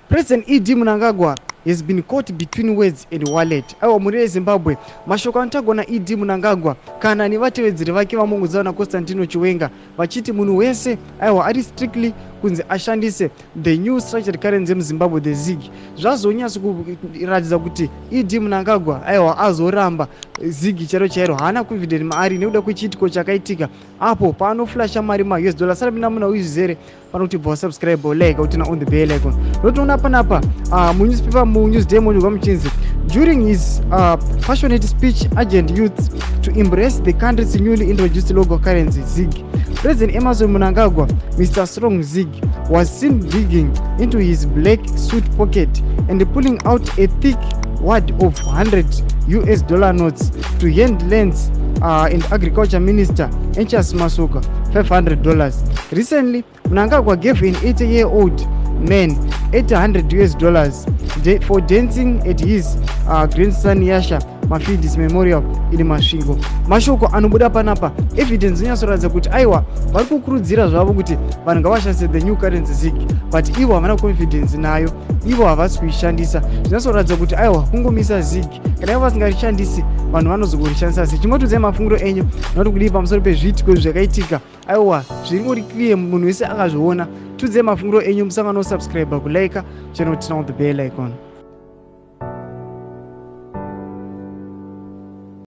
President E.D. Mnangagwa has been caught between words and wallet. Aiwa muri Zimbabwe mashoko anotagwa naE.D. Mnangagwa kana nevatevedzeri vake vamongodzana naConstantino Chiwenga vachiti munhu wese aiwa ari strictly kunzi ashandise the new structured currency muZimbabwe the ZiG. Zvazonyatsa kuratidza kuti E.D. Mnangagwa aiwa azoramba ZiG chairo haana confident maari nekuda kwechiitiko chakaitika apo paanoflasha mari ma$. Sara mina muna uizere panoti bva subscribe like utina on the bell icon. Notoona panapa munewspaper muNewsday monogwa muchinzi during his passionate speech urgent youth to embrace the country's newly introduced local currency ZiG. President Emmerson Mnangagwa, Mr. Strong ZiG, was seen digging into his black suit pocket and pulling out a thick wad of $100 notes to hand lands and agriculture minister Enchas Masuka $500. Recently, Mnangagwa gave an 80-year-old man $800 for dancing at his grandson Yasha Mafidis Memorial in Masvingo. Mashoko anobuda panapa evidence inyasoratidza kuti aiwa vari kukurudzira zvavo kuti vanhu ngavashandise the new currency ZiG, but ivo havana confidence nayo, ivo havasi kuishandisa. Zvinosoratidza kuti aiwa kungomisa ZiG, kana ivo vasingarishandisi vanhu vanozogorishandisa sei. Chingotudze mafungiro enyu noti kudii pamusoro pezviitiko zvakaitika aiwa zviri clear, munhu wese akazviona. Tudze mafungiro enyu, musangano subscribe kulike channel tina on the bell icon.